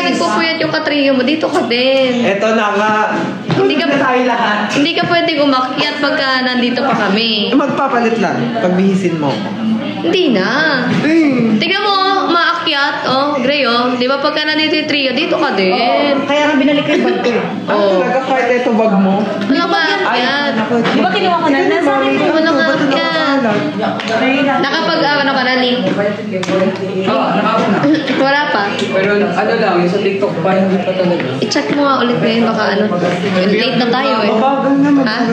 nagpupuyat yung katrio mo, dito ka din. Eto na nga. Hindi ka, tayo lahat. hindi ka pwede umakyat pagka nandito pa kami. Magpapalit lang. Pagbihisin mo. Hindi na. Tingnan mo, maakyat. Oh, Gray, oh. Di ba pagka nandito yung trio, dito ka din. Kaya nga binalik ko yung bag ko. Oh. Talaga kahit ito bag mo. Wala maakyat. Di ba kinuha ko na? Nasa akin po. Wala maakyat. Nakapag, ano ka na, link? Wala pa. Pero ano lang, yung sa TikTok pa, hindi pa talaga. I-check mo nga ulit ngayon, baka ano. Late na tayo eh. Mabagal naman. Ha?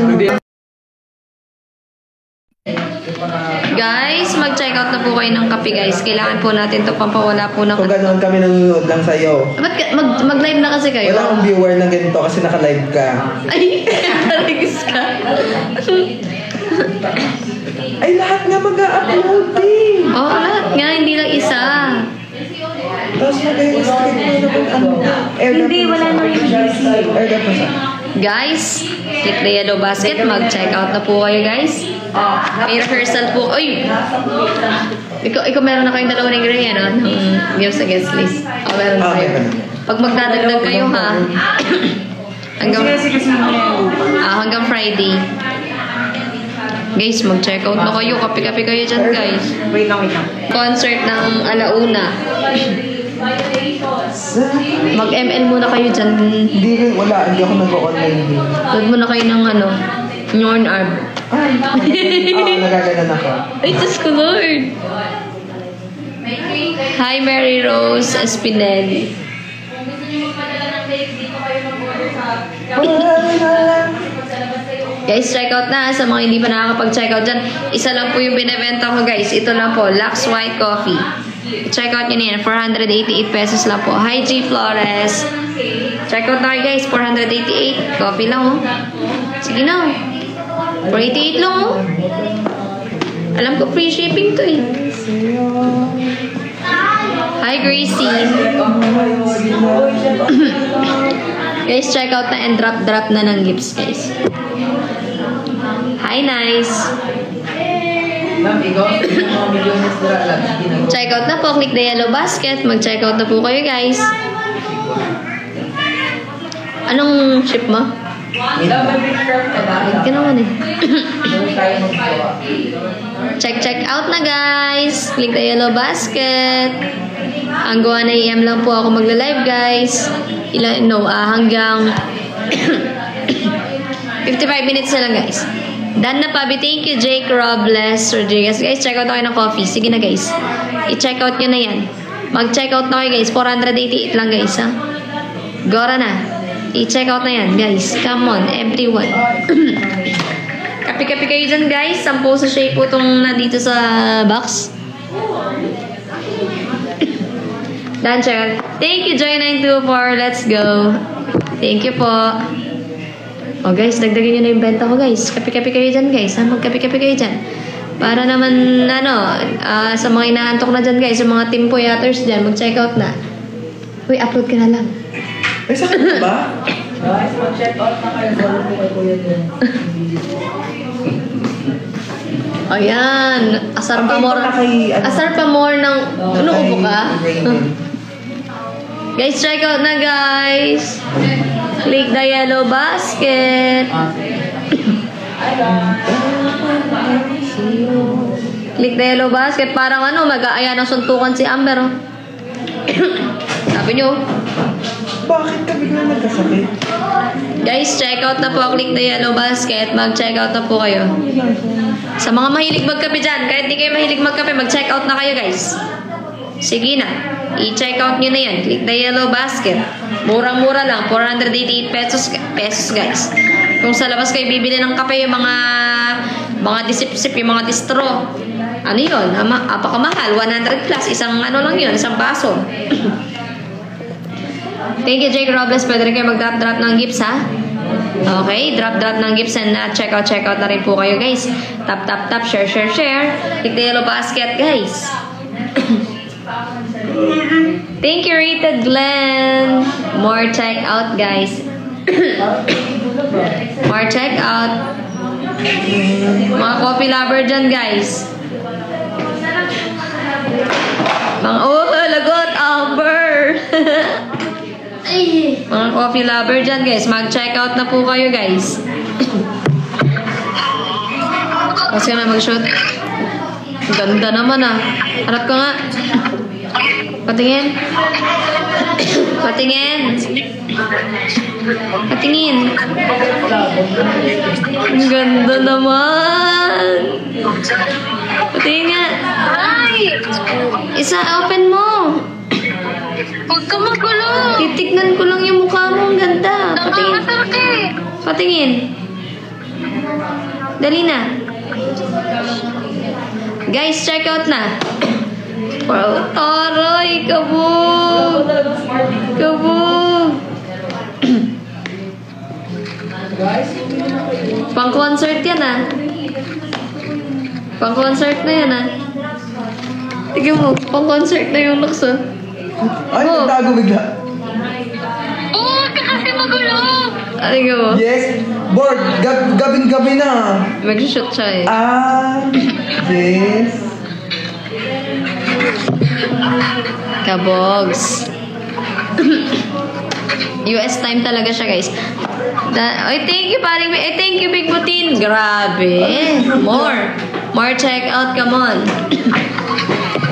Guys, mag-check out na po kayo ng kape guys. Kailangan po natin ito pampawala po ng... Kung ganoon kami nanonood lang sa'yo. Ba't mag-live na kasi kayo? Wala akong viewer na ganito kasi naka-live ka. Ay, karigis ka. Ay, lahat nga mag-a-upload eh. Oo, lahat nga. Hindi lang isa. Tapos mag-i-stream mo naman Hindi, wala na yung airdrop pa siya. Guys, click the yellow basket. Mag-check out na po kayo guys. May rehearsal po. Uy! Ikaw meron na kayong dalawa ng gray, ano? Ng games sa guest list. Meron na kayo. Pag magdadagdag kayo, ha? Hanggang Friday. Guys, mag-check out na kayo. Kapi-kapi kayo dyan, guys. Wait lang. Concert ng alauna. Mag-ML muna kayo dyan. Hindi rin, wala. Hindi ako nag-online din. Load muna kayo ng ano, Nyorn Arb. Nagaganan ako. Ay, Diyos ko, Lord. Hi, Mary Rose Espinel. Guys, check out na sa mga hindi pa nakakapag-check out dyan. Isa lang po yung binibenta ko, guys. Ito lang po, Lux White Coffee. Check out nyo na yan. 488 pesos lang po. Hi, G Flores. Check out na kayo, guys. 488. Coffee lang, oh. Sige na. 488 lang, oh. Alam ko, free shipping to, eh. Hi, Gracie. Guys, check out na and drop na ng gifts, guys. Hi, nice. Check out na po. Click the yellow basket. Mag-check out na po kayo, guys. Anong ship mo? Wait ka naman eh. Check out na, guys. Click the yellow basket. Hanggang 1 AM lang po ako magla-live, guys. Hanggang 55 minutes na lang, guys. Done na, Pabi. Thank you, Jake Robles Rodriguez. Guys, check out na kayo ng coffee. Sige na, guys. I-check out nyo na yan. Mag-check out na kayo, guys. 488 lang, guys, ha? Gora na. I-check out na yan, guys. Come on, everyone. Kapi-kapi kayo dyan, guys. 10 sa shape po itong nandito sa box. Done, check. Thank you, Joy924. Let's go. Thank you po. Oh, guys, dagdagan nyo na yung benta ko, guys. Kapi-kapi kayo dyan, guys. Mag-kapi-kapi kayo dyan. Para naman, sa mga inaantok na dyan, guys, yung mga team poyaters dyan, mag-check out na. Uy, upload ka na lang. Ay, sakit na ba? Guys, mag-check out na kayo. Follow po kay Kuya dyan. Ayan. Asar pa more ng... Ano, upo ka? Guys, check out na, guys. Click the yellow basket. Click the yellow basket. Parang mag-aaya ng suntukan si Amber. Oh. Sabi nyo. Bakit ka biglang nagkasakit? Guys, check out na po. Click the yellow basket. Mag-check out na po kayo. Sa mga mahilig magkape dyan, kahit di kayo mahilig magkape, mag-check out na kayo, guys. Sige na. I-check out nyo na yan. Click the yellow basket. Murang-mura lang. 488 pesos, guys. Kung sa labas kayo bibili ng kape, yung mga disip-sip, yung mga distro. Ano yun? Apakamahal. 100 plus. Isang lang yun. Isang baso. Thank you, Jake Robles. Pwede rin kayo mag-drop ng gifts, ha? Okay. Drop ng gifts and check out na rin po kayo, guys. Tap, share. Click the yellow basket, guys. Thank you, Rated Glenn. More check out, guys. More check out. Mga coffee lover dyan, guys. Lagot, Amber. Mga coffee lover dyan, guys. Mag-check out na po kayo, guys. Kasi na mag-shoot. Ganda naman ah. Harap ka nga. Patingin. Patingin. Patingin. Ang ganda naman. Patingin nga. Isa, open mo. Huwag ka magulo. Titignan ko lang yung mukha mo. Ang ganda. Patingin. Nakakasakit. Patingin. Dali na. Guys, check out na. Wow, taray, kabog. Kabog. Pang-concert yan ah. Pang-concert na yan ah. Tignan mo, pang-concert na yung looks ah. Ay, Oh. nagtago bigla. Huwag ka kasi magulo. Tignan mo, Yes. Bored. Gabing-gabi na. mag-shoot siya eh. Yes. Kabogs. US time talaga siya, guys. Ay, thank you, paring. Ay, thank you, Big Butin. Grabe. More check out, come on.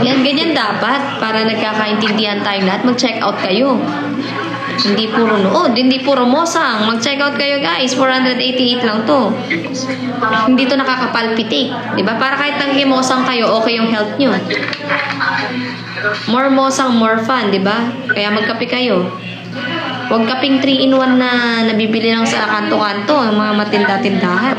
Yan, ganyan dapat. Para nagkakaintindihan tayong lahat. Mag-check out kayo. Hindi puro nood, hindi puro mosang. Mag-check out kayo, guys. 488 lang to. Hindi to nakakapalpitate. Diba? Para kahit nangimosang kayo, okay yung health nyo. More mosang, more fun, diba? Kaya magkape kayo. Huwag kaping 3-in-1 na nabibili lang sa kanto-kanto, ang mga matinda-tindahan.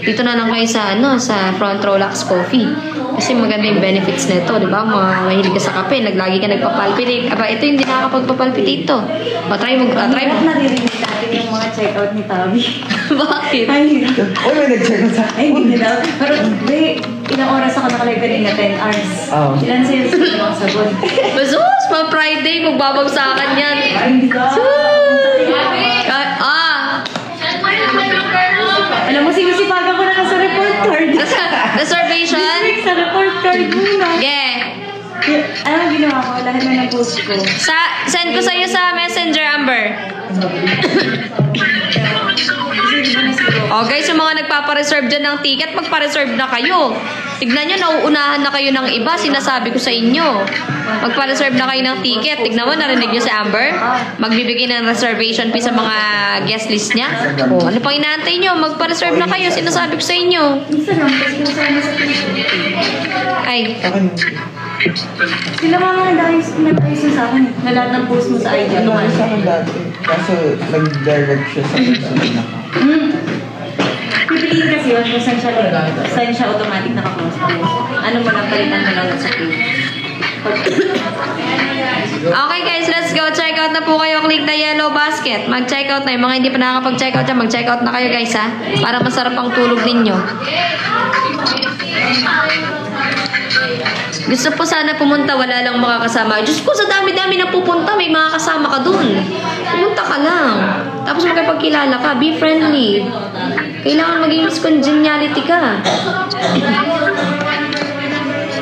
Dito na lang kayo sa, sa Front Row Lux Coffee. Kasi maganda yung benefits nito, di ba? Mahilig ka sa kape, naglagi ka nagpapalpitate. Aba, ito yung hindi nakakapagpapalpitate to. Try mo. Hirap naririnig natin yung mga check-out ni Tabi. Bakit? Ay, hirap. Uy, may nag-check out sa Ay, hindi na daw. Pero, ilang oras ako nakalive kanina? 10 hours. Oh. Ilan sales ko yung sagot? Basus, pa Friday, magbabagsakan yan. Ay, hindi ka. Alam mo, sinisipagan ko na lang sa report card. Reservation? Sa report card muna. Yeah. Alam mo, ginawa ko. Lahat na ng-post ko. Send ko sa'yo sa Messenger, Amber. Oh, guys, yung mga nagpapareserve dyan ng ticket, magpa-reserve na kayo. Tignan nyo, nauunahan na kayo ng iba. Sinasabi ko sa inyo. Magpa-reserve na kayo ng ticket. Tignan mo, narinig nyo si Amber? Magbibigay ng reservation fee sa mga guest list niya. Oh, ano pang inaantay nyo? Magpa-reserve na kayo. Sinasabi ko sa inyo. Isa lang, kasi nasama sa Facebook. Ay, Sila mga nag-ayos sa akin. Na lahat ng post mo sa IG. Ano nga sa akin dati? Kaso nag-direct siya sa personal account. Pipiliin kasi yun kung saan siya automatic nakapost. Ano mo lang, palitan mo lang sa page. okay guys, let's go. Check out na po kayo. Click na yellow basket. Mag-check out na. Yung mga hindi pa nakakapag-check out dyan, mag-check out na kayo guys ha. Para masarap ang tulog ninyo. Gusto po sana pumunta, wala lang makakasama. Diyos ko, sa dami-dami na pupunta, may mga kasama ka dun. Pumunta ka lang. Tapos makipagkilala ka, be friendly. Kailangan maging mas congeniality ka.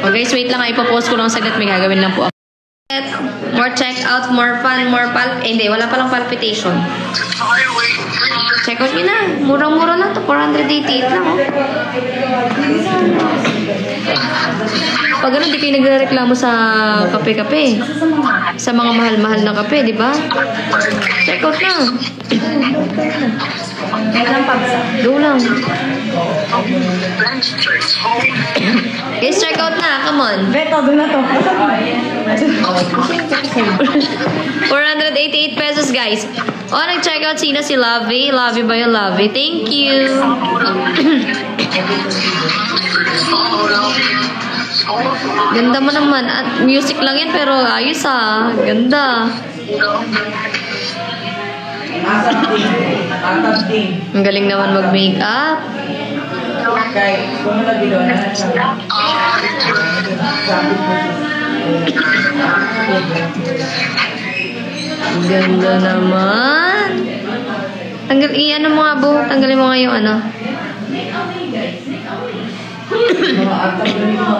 Oh guys, wait lang. Ipopost ko lang saglit. May gagawin lang po ako. More check out, more fun, more hindi, wala palang palpitation. Check out nyo na. Murang-mura lang to. 488 lang. Oh. Pag ano, di kayo nagre-reklamo sa kape-kape. Sa mga mahal-mahal na kape, di ba? Check out na. Kahit lang pagsa. Go lang. Guys, check out na. Come on. Beto, doon na to. 488 pesos, guys. Oh, nag-check out sino si Lovey. Lovey ba yung Lovey? Thank you. Ganda mo naman. At music lang yan, pero ayos ah. Ganda. Ang galing naman mag-makeup. Ang ganda naman. Ano mo nga, Bu? Tanggalin mo nga yung ano.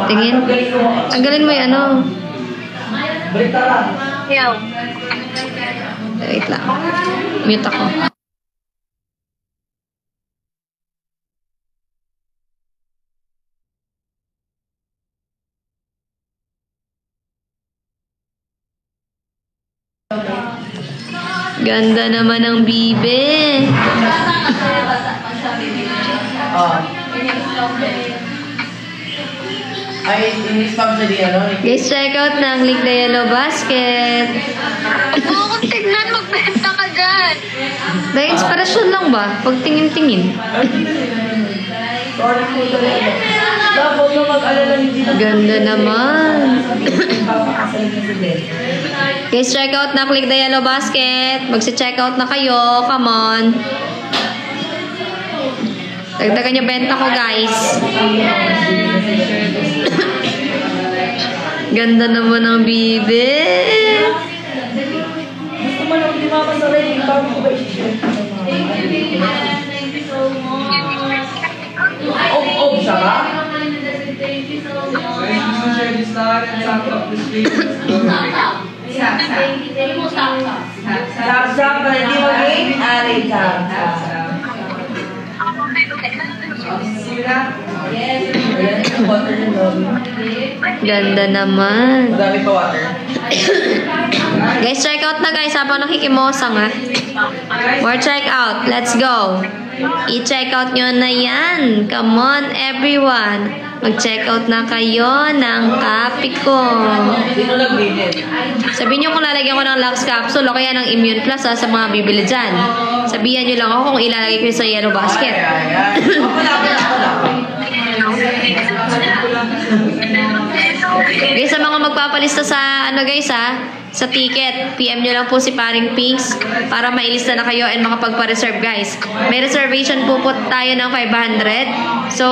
Tingin. Tanggalin mo yung ano. Yaw. Wait lang. Mute ako. Ganda naman ng bibe. Ay, in-spam siya di ano? Guys, check out na ang link na Yellow Basket. Oo, kung tignan, magbenta ka dyan. Dahil inspirasyon lang ba? Pag tingin-tingin. Sorry po talaga. Dapat na mag-alala hindi na. Ganda naman. Papakasal niya si Ben. Guys, check out na. Click the Yellow Basket. Magsi-check out na kayo. Come on. Dagdagan yung benta ko, guys. Ganda naman ng bibe. Gusto mo lang hindi makasaray. Bago ko ba i-share? Ob siya ba? Sap-sap na hindi maging ari sap-sap. Ganda naman. Madami pa water. Guys, check out na guys. Habang nakikimosang ha. More check out. Let's go. I-check out nyo na yan. Come on everyone. Mag-check out na kayo ng kape ko. Dito nag-visit. Sabihin nyo kung lalagyan ko ng Lux Capsule o kaya ng Immune Plus ha, sa mga bibili dyan. Sabihan nyo lang ako kung ilalagay ko sa Yellow Basket. Guys, sa mga magpapalista sa ano guys ha, sa ticket, PM nyo lang po si Paring Pinks para mailista na kayo and makapagpa-reserve guys. May reservation po tayo ng 500. So,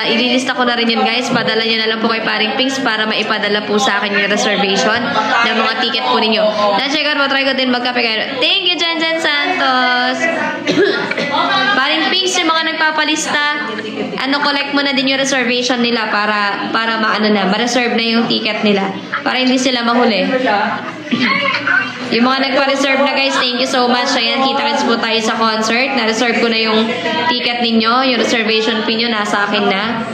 ililista ko na rin yun guys. Padala nyo na lang po kay Paring Pinks para maipadala po sa akin yung reservation ng mga ticket po ninyo. Na-check out mo, try ko din magkape kayo. Thank you, Jen Santos! Paring Pinks, yung mga nagpapalista, collect mo na din yung reservation nila para ma-reserve na yung ticket nila. Para hindi sila mahuli. Yung mga nagpa-reserve na guys, thank you so much. Ayan, kita-kits po tayo sa concert. Na-reserve ko na yung ticket ninyo. Yung reservation fee nyo, nasa akin na.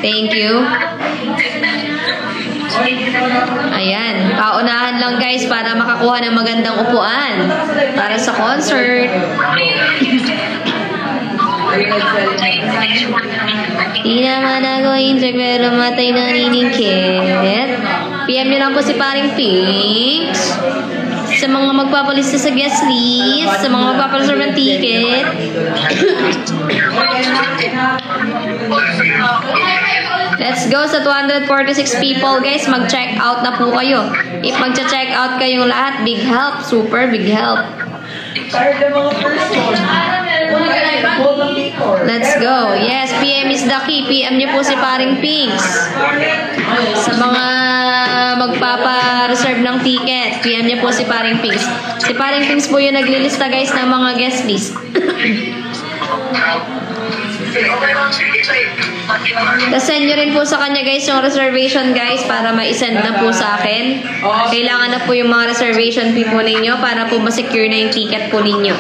Thank you. Ayan, paunahan lang guys para makakuha ng magandang upuan para sa concert. Di naman ako inject pero matay na niningkit. PM nyo lang po si Paring Pinks. Sa mga magpapalista sa guest list, sa mga magpapalista ng ticket. Let's go sa 246 people guys. Mag-check out na po kayo. If mag-check out kayong lahat, big help. Super big help. Tired ng mga person. Let's go. Yes, PM is the key. PM niyo po si Paring Pinks. Sa mga magpapa-reserve ng ticket, PM niyo po si Paring Pinks. Si Paring Pinks po yung naglilista guys ng mga guest list. Send nyo rin po sa kanya guys yung reservation guys para ma-send na po sa akin. Kailangan na po yung mga reservation fee po ninyo para po ma-secure na yung ticket po ninyo.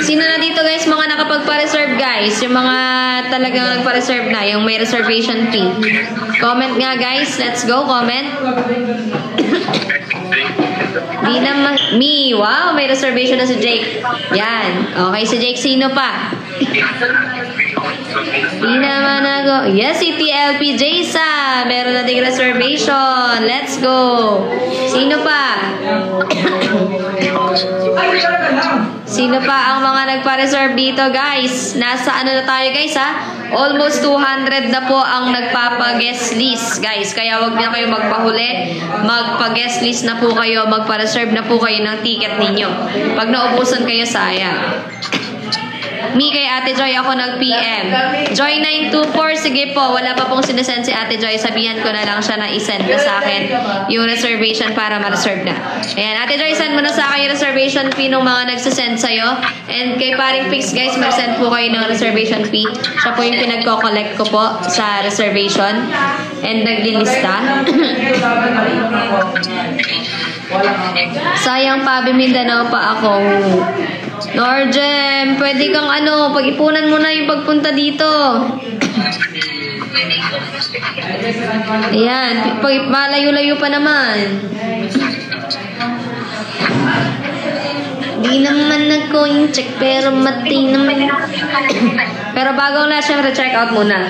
Sino na dito guys mga nakapagpa-reserve guys? Yung mga talagang nagpa-reserve na, yung may reservation fee. Comment nga guys. Let's go, comment. Di naman, me. Wow, may reservation na si Jake. Yan. Okay, si Jake, sino pa? Di naman ako. Yes, si TLP Jaysa. Meron na ding reservation. Let's go. Sino pa? Sino pa ang mga nagpa-reserve dito, guys? Nasa ano na tayo, guys, ha? Almost 200 na po ang nagpapa-guest list, guys. Kaya wag na kayo magpahuli. Magpa-guest list na po kayo. Magpa-reserve na po kayo ng ticket ninyo. Pag naubusan kayo, sayang. Me kay Ate Joy ako nag-PM. Joy 924, sige po, wala pa pong sinesend si Ate Joy. Sabihan ko na lang siya na isend na sa akin yung reservation para ma-reserve na. Ayan, Ate Joy, send mo na sa akin yung reservation fee ng mga nagsasend sa'yo. And kay paring Pix, guys, mag-send po kayo ng reservation fee. Siya po yung pinagko-collect ko po sa reservation. And naglilista. Sayang pa, Mindanao pa ako. Norjem, pwede kang pag-ipunan mo na yung pagpunta dito. Ayan, malayo-layo pa naman. Di naman nag-coin check, pero mati naman. Pero bago na, syempre, check out muna.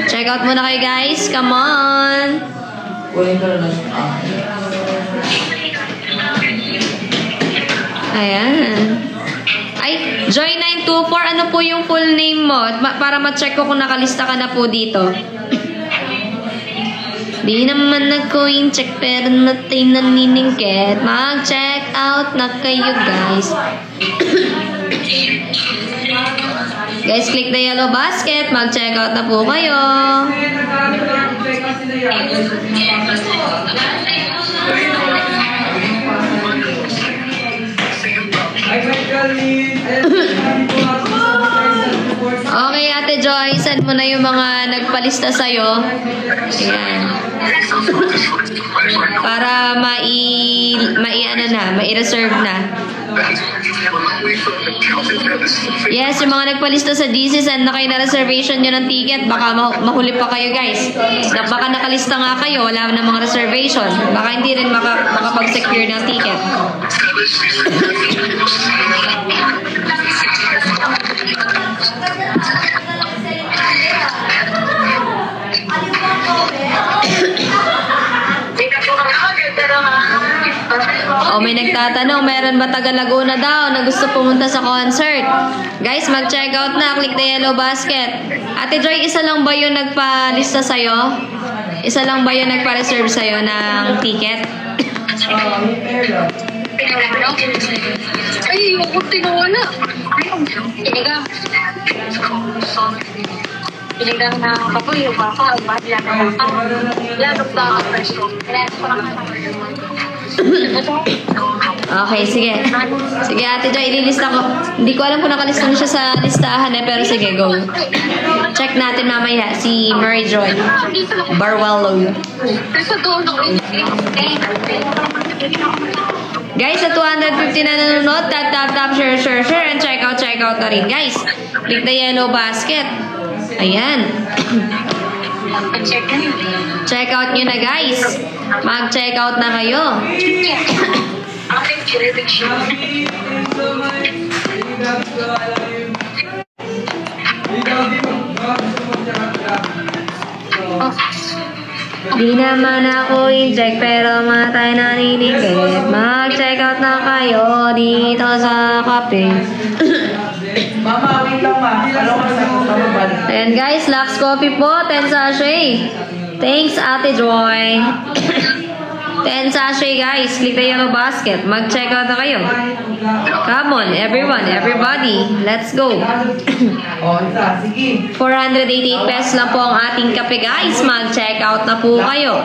Check out muna kayo, guys. Come on. Ayan. Ay, Joy924, ano po yung full name mo? Para ma-check ko kung nakalista ka na po dito. Di naman nag-coin check, pero natin naniningkit. Mag-check out na kayo, guys. Guys, click the yellow basket. Mag-check out na po kayo. Okay, Ate Joy, send mo na yung mga nagpalista sa'yo. Ayan. Para mai-reserve na. Yes, yung mga nagpalista sa GC, send na kayo na reservation nyo ng ticket. Baka mahuli pa kayo, guys. Baka nakalista nga kayo, wala na mga reservation. Baka hindi rin makapag-secure ng ticket. May nagtatanong, meron ba taga Laguna daw na gusto pumunta sa concert? Guys, mag-check out na. Click the yellow basket. Ate Joy, isa lang ba yung nagpalista sa'yo? Isa lang ba yung nagpa-reserve sa'yo ng ticket? Ay, huwag tinawala. Pinigang na kapoy, yung baka, bahila na baka. Lalog ba ang preso? Okay, sige. Sige, Ate Joy, ililista ko. Hindi ko alam kung nakalista na siya sa listahan pero sige, go. Check natin mamaya si Mary Joy Barwalo. Guys, sa 250 na nanonood, tap, share, and check out na rin, guys. Click the yellow basket. Ayan. Check out nyo na, guys. Mag-check out na kayo. Di naman ako i-check pero matay naninigit. Mag-check out na kayo dito sa kape. Mama, wait lang ma. Ayan guys, Lux Coffee po, 10 sachet. Thanks, Ate Joy. 10 sachet guys, click the yellow basket. Mag-check out na kayo. Come on, everyone, everybody. Let's go. 488 pesos lang po ang ating kape guys. Mag-check out na po kayo.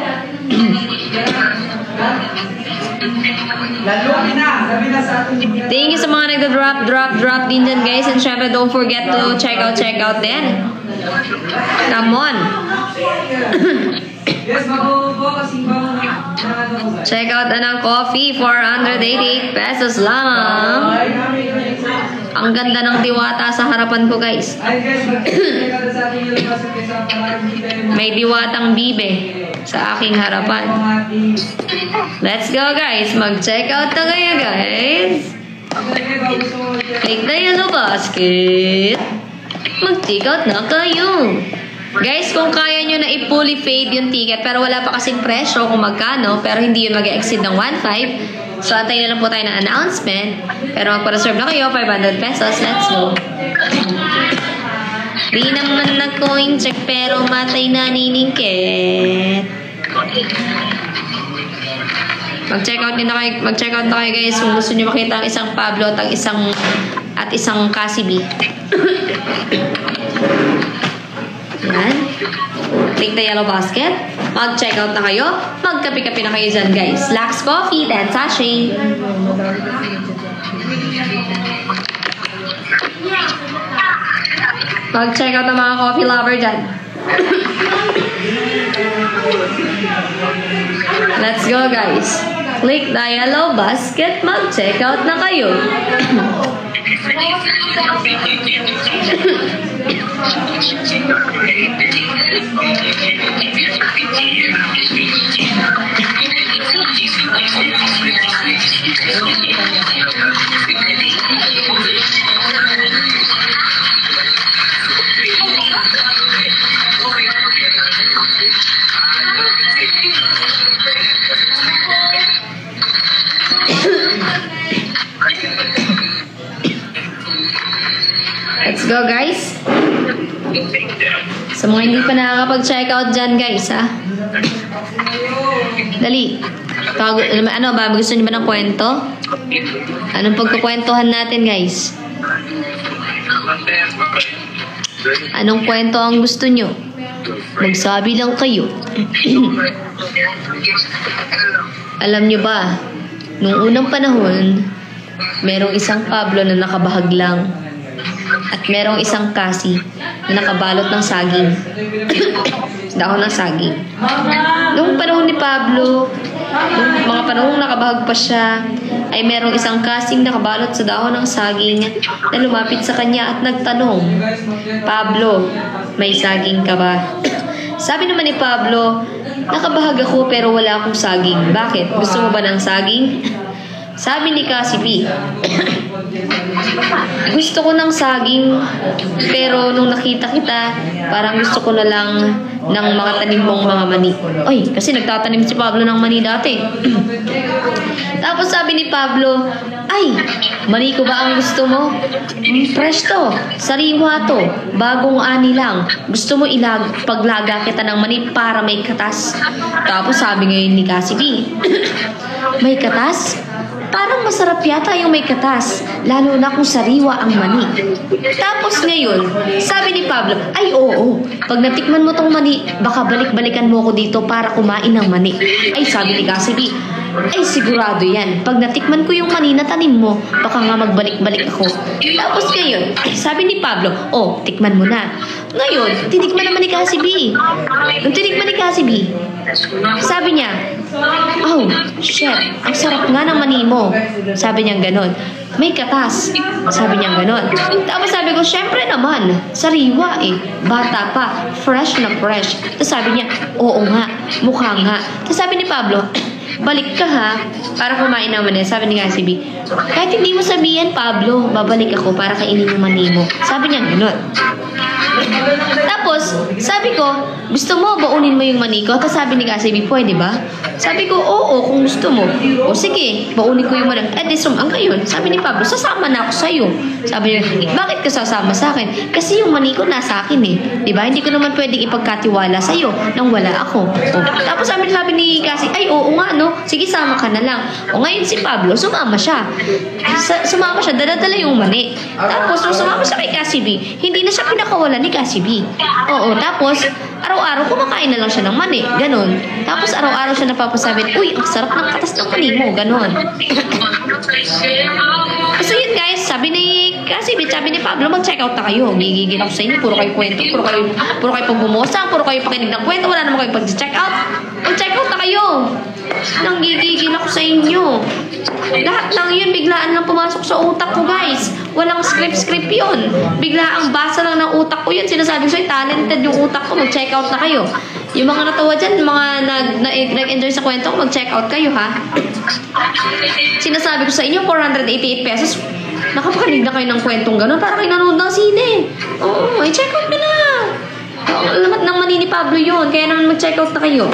Thank you sa mga nagda-drop din dyan guys. And syempre don't forget to check out din. Come on. Check out na ng coffee. 488 pesos lang. Ang ganda ng diwata sa harapan ko guys. May diwatang bibe sa aking harapan. Let's go guys. Mag-check out na kayo guys. Click na yellow basket. Mag-check out na kayo. Guys, kung kaya nyo na i-fully paid yung ticket pero wala pa kasing presyo kung magkano pero hindi yun mag-exceed ng 1.5, so antayin na lang po tayo ng announcement. Pero magpa-reserve na kayo, 500 pesos. Let's go. Di naman na coin check pero matay naniningkit. Mag-check out na kayo guys kung gusto nyo makita ang isang Pablo at ang isang at isang Casibi. Yan. Click the yellow basket. Mag-check out na kayo. Magkape-kape na kayo dyan, guys. Lax Coffee, then sachet. Mag-check out ng mga coffee lover dyan. Let's go, guys. Click the yellow basket. Mag-check out na kayo. Let's go, guys. Sa mga hindi pa nakakapag-check out dyan, guys, ha? Dali. Ano ba? Gusto niyo ba ng kwento? Anong pagkukwentuhan natin, guys? Anong kwento ang gusto niyo? Magsabi lang kayo. Alam niyo ba, nung unang panahon, merong isang Pablo na nakabahag lang. At merong isang Kasi na nakabalot ng saging. Dahon ng saging. Noong panahon ni Pablo, nung mga panahong nakabahag pa siya, ay merong isang kasing nakabalot sa dahon ng saging na lumapit sa kanya at nagtanong, Pablo, may saging ka ba? Sabi naman ni Pablo, nakabahag ako pero wala akong saging. Bakit? Gusto mo ba ng saging? Sabi ni Casibi, gusto ko ng saging, pero nung nakita kita, parang gusto ko na lang ng mga tanim mong mga mani. Oy, kasi nagtatanim si Pablo ng mani dati. Tapos sabi ni Pablo, ay, mani ko ba ang gusto mo? Fresh to, sariwa to, bagong ani lang. Gusto mo paglaga kita ng mani para may katas. Tapos sabi ngayon ni Casibi, may katas? Parang masarap yata yung may katas, lalo na kung sariwa ang mani. Tapos ngayon, sabi ni Pablo, ay oo, pag natikman mo tong mani, baka balik-balikan mo ko dito para kumain ng mani. Ay sabi ni Casibi, ay sigurado yan, pag natikman ko yung mani na tanim mo, baka nga magbalik-balik ako. Tapos ngayon, sabi ni Pablo, oh, tikman mo na. Ngayon, tinikman naman ni Casibi. Nung tinikman ni Casibi, sabi niya, oh, shit, ang sarap nga ng mani mo. Sabi niya ganon. May katas. Sabi niya ganon. Tapos sabi ko, syempre naman, sariwa eh. Bata pa, fresh na fresh. Tapos sabi niya, oo nga, mukha nga. Tapos sabi ni Pablo, balik ka ha, para kumain ng mani. Sabi ni Casibi, kahit hindi mo sabihin, Pablo, babalik ako para kainin yung mani mo. Sabi niya ganon. Tapos, sabi ko, gusto mo, baunin mo yung mani ko? Tapos sabi ni Casibi, pwede ba? Sabi ko, oo, kung gusto mo. O sige, baunin ko yung mani. Di sumang ngayon. Sabi ni Pablo, sasama na ako sa'yo. Sabi niya, bakit ka sasama sa akin? Kasi yung mani ko nasa akin eh. Diba? Hindi ko naman pwedeng ipagkatiwala sa'yo nang wala ako. O, tapos sabi ni Casibi, ay oo nga no, sige sama ka na lang. O ngayon si Pablo, sumama siya. Sumama siya, dala-dala yung mani. Tapos nung sumama siya kay Casibi, hindi na siya pinakawalan ni Casibi. Oo, tapos araw-araw kumakain na lang siya ng mani, ganon. Tapos araw-araw siya napapasabi, uy, ang sarap ng katas ng mani mo, ganon. So yun guys, sabi ni Casibi, sabi ni Pablo, mag-check out na kayo. Gigigil ako sa inyo, puro kayo kwento, puro kayo pagbumosa, puro kayo pakinig ng kwento, wala naman kayo pag-check out. Mag-check out na kayo. Nanggigigil ako sa inyo. Lahat lang yun, biglaan lang pumasok sa utak ko guys. Walang script yun. Biglaang basa lang ng utak ko yun. Sinasabi ko sa'yo, talented yung utak ko, mag-check out na kayo. Yung mga natawa dyan, mga nag-enjoy sa kwento ko, mag-check out kayo ha. Sinasabi ko sa inyo, 488 pesos. Nakapakanig na kayo ng kwentong gano'n para kayo nanood ng sine. Oo, i-check out ka na. Lamat ng mani ni Pablo yun. Kaya naman mag-check out na kayo.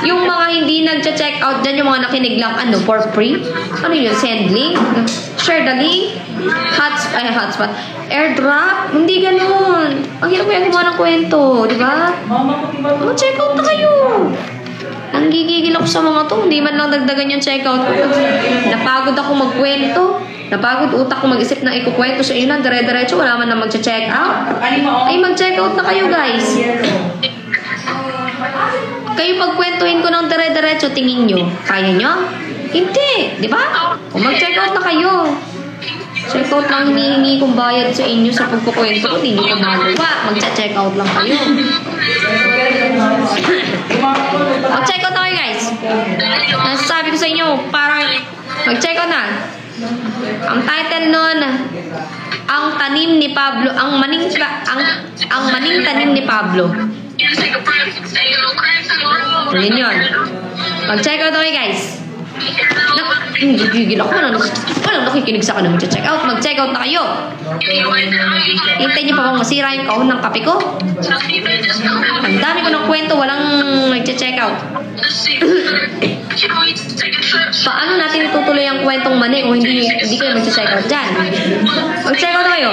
Yung mga hindi nag-check out dyan, yung mga nakinig lang, for free? Ano yun? Send link? Share the link? Hotspot. Airdrop? Hindi ganun. Ang hirap kaya gumawa ng kwento. Diba? Mag-check out na kayo. Nanggigigil ako sa mga to. Hindi man lang dagdagan yung check out ko. Napagod ako magkwento. Napagod utak ko mag-isip ng ikukwento sa inyo na dire-diretso, wala man na mag-check out. Ay, mag-check out na kayo, guys. Kayo pagkwentuhin ko ng dire-diretso, tingin nyo, kaya nyo? Hindi, di ba? O mag-check out na kayo. Check out lang hinihingi kong bayad sa inyo sa pagkukwento ko, hindi ko magawa. Mag-check out lang kayo. Mag-check out na kayo, guys. Nasasabi ko sa inyo, parang mag-check out na. Ang title nun, ang tanim ni Pablo, ang maning tanim ni Pablo. Yun. Mag-check out na kayo, guys. Gigil ako. Walang nakikinig sa akin na mag-check out. Mag-check out na kayo. Hintay niyo pa bang masira yung kahon ng kape ko? Ang dami ko ng kwento, walang nag-check out. Paano natin itutuloy ang kwentong mani kung hindi kayo mag-check out dyan? Mag-check out na kayo.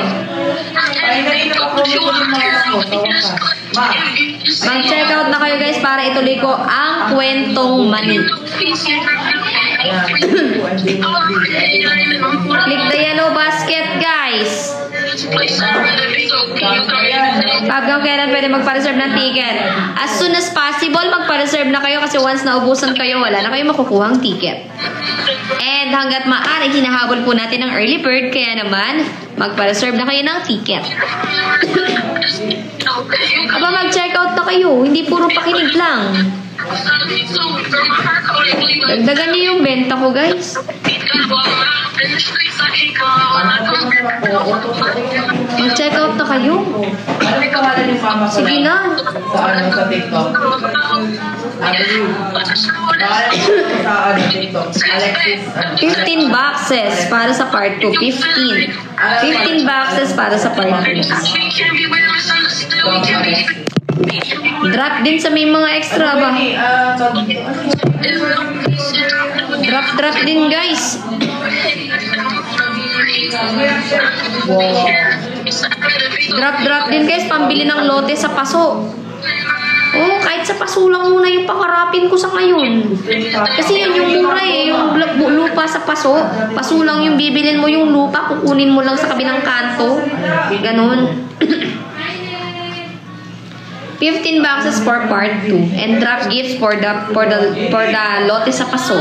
Mag-check out na kayo, guys, para ituloy ko ang kwentong mani. Click the yellow basket, guys. Hanggang kailan pwede magpa-reserve ng ticket? As soon as possible, magpa-reserve na kayo kasi once naubusan kayo, wala na kayo makukuhang ticket. And hanggat maaari, hinahabol po natin ang early bird, kaya naman, magpa-reserve na kayo ng ticket. Aba, mag-check out na kayo. Hindi puro pakinig lang. Dagdagan niyo yung benta ko, guys. Mag-check out na kayo. Ano yung pangalan yung mama ko? Sige na. Sa TikTok? Sa TikTok? Alexis. 15 boxes para sa part 2. 15 boxes para sa part 2. Drop din sa may mga extra ba? Drop din, guys. Drop din, guys. Pambili ng lote sa paso. Oh, kahit sa paso lang muna yung pangarapin ko sa ngayon. Kasi yun yung mura eh. Yung lupa sa paso. Paso lang yung bibilin mo yung lupa. Kukunin mo lang sa kabilang kanto. Ganon. 15 boxes for part 2 and drop gifts for the lote sa paso.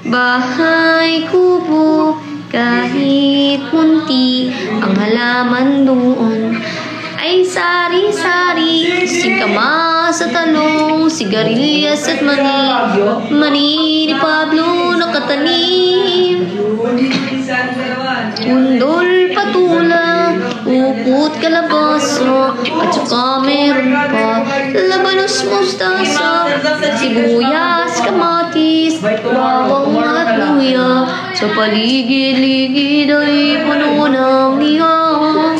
Bahay kubo kahit munti ang halaman doon ay sari-sari, sikama sa talong, sigarilyas at mani ni Pablo nakatanim. Undol, patula, upot, kalabasa, at saka meron pa labanos, mustasa, sibuyas, kamatis, bawang at luya. Sa paligid-ligid ay puno ng niyang.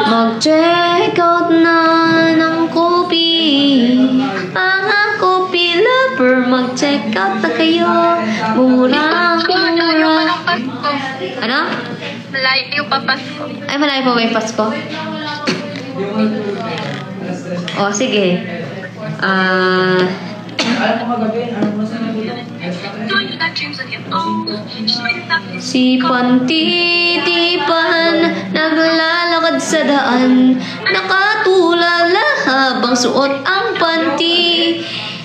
Mag-check out na ng kopi. Mga kopi lover, mag-check out na kayo. Mura. Ano? Malayo pa Pasko. Ay, malayo pa ba yung Pasko? O, sige. Si Pantitipan naglalakad sa daan, nakatulala habang suot ang panty.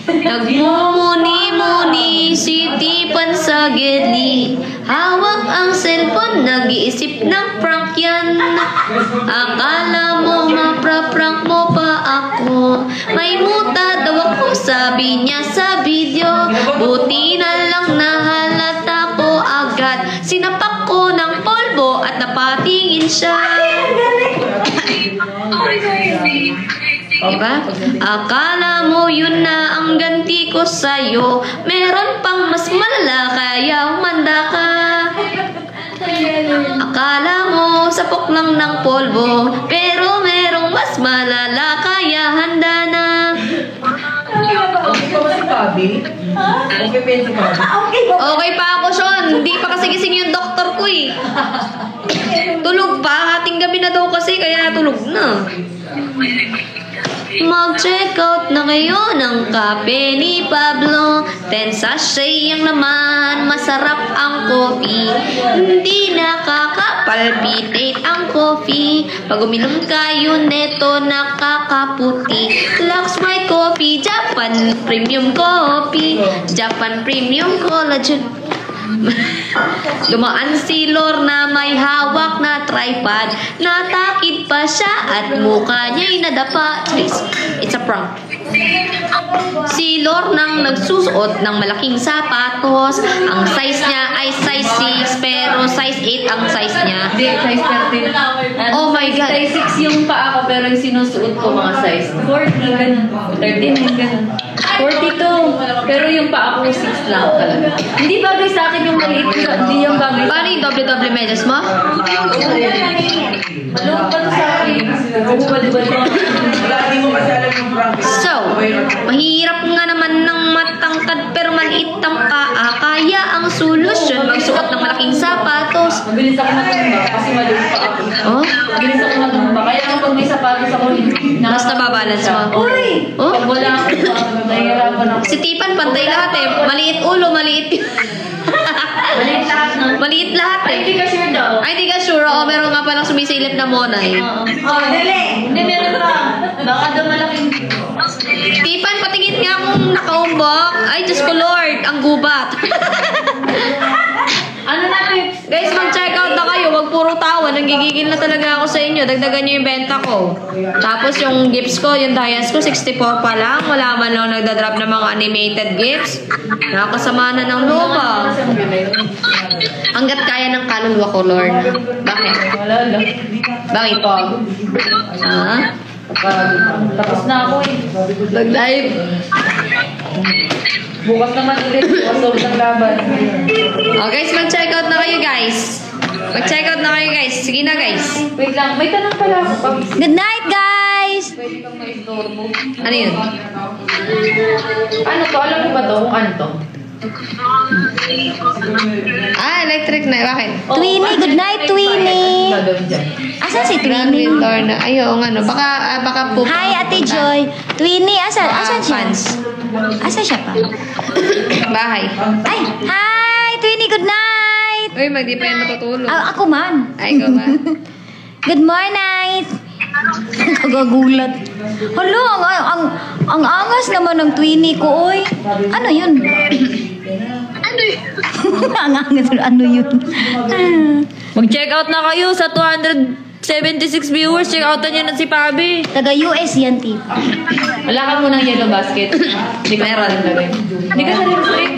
Nagmumuni-muni si Tipan sa gedli, hawak ang cellphone, nag-iisip ng prank yan. Akala mo mapra-prank mo pa ako, may muta daw ako, sabi niya sa video. Buti na lang nahalata ko agad, sinapak ko ng polvo at napatingin siya. Diba? Akala mo yun na ang ganti ko sa'yo, meron pang mas malala kaya humanda ka. Akala mo sapok lang ng polvo, pero merong mas malala kaya handa na. Okay pa ako, Sean. Hindi pa kasi gising yung doktor ko eh. Tulog pa. Hating gabi na daw kasi kaya tulog na. Mag-check out na kayo ng kape ni Pablo. 10 sachet ang laman, masarap ang coffee. Hindi nakakapalpitate ang coffee. Pag uminom kayo neto, nakakaputi. Lux White Coffee, Japan Premium Coffee, Japan Premium Collagen. Dumaan si Lorna may hawak na tripod. Natakid pa siya at mukha niya'y nadapa. It's a prank. Si Lornang nagsusuot ng malaking sapatos. Ang size niya ay size 6 pero size 8 ang size niya. Hindi, size 13. Oh my God. Size 6 yung paa ko pero yung sinusuot ko mga size 40, ganun. 13, ganun. 42. Pero yung paa ko 6 lang talaga. Hindi bagay sa akin yung maliit. Hindi yung bagay. Paano yung double medyas mo? Maluwag pa sa akin. Bubad-bad lang. Lagi mo kasi alam yung prank. So, mahirap nga naman ng matangkad pero maliit ang paa. Kaya ang solusyon, magsuot ng malaking sapatos. Mabilis ako matumba kasi maluwag pa ako. Oh? Mabilis ako matumba. Kaya kapag may sapatos ako, Mas nababalance mo. Uy! Oh? Pag wala ako, nahihirapan ako. Si Tipan, pantay lahat eh. Maliit ulo, maliit Maliit lahat na. maliit lahat Ay, eh. hindi ka sure daw. Ay, di ka sure. Oo, meron nga palang sumisilip na monay. Dali! Hindi, meron pa. Baka daw malaking... Tipan, patingin nga kung nakaumbok. Ay, Diyos ko Lord, ang gubat. Ano na, Pips? Guys, mag-check out na kayo. Wag puro tawa. Nanggigigil na talaga ako sa inyo. Dagdagan nyo yung benta ko. Tapos yung gifts ko, yung Dias ko, 64 pa lang. Wala man lang nagdadrop ng mga animated gifts. Nakakasama na ng lupa. Hanggat kaya ng kaluluwa ko, Lord. Bakit? Wala lang. Bakit? Ha? Tapos na ako eh. Nag-live. Bukas naman ulit. Bukas ulit ng laban. Oh, guys, mag-check out na kayo, guys. Mag-check out na kayo, guys. Sige na, guys. Wait lang. May tanong pala ako. Pag Good night, guys! pwede kang maistorbo. Ano yun? Ano to? Alam mo ba to? Kung ano to? Ah, electric na. Bakit? Twinnie, good night, Twinnie. Ano gagawin dyan? Asan si Grabe, Twinnie? Lorna. Ayaw, nga no. Baka po. Hi, Ate Joy. Twinnie, asan? Asan siya? Fans. Asan siya pa? Bahay. Ay, hi, Twinnie, good night. Uy, magdi pa yan natutulog. Ako man. Ay, ikaw ba? Good morning. Kagagulat. Hala, ang angas naman ng Twinnie ko, oy. Ano yun? Ang angas, ano yun? Mag-check out na kayo sa 276 viewers. Check outan nyo na si Pabi. Taga-US yan, tip. Wala ka munang yellow basket. Hindi ka Meron. lagay. Hindi ka sa straight.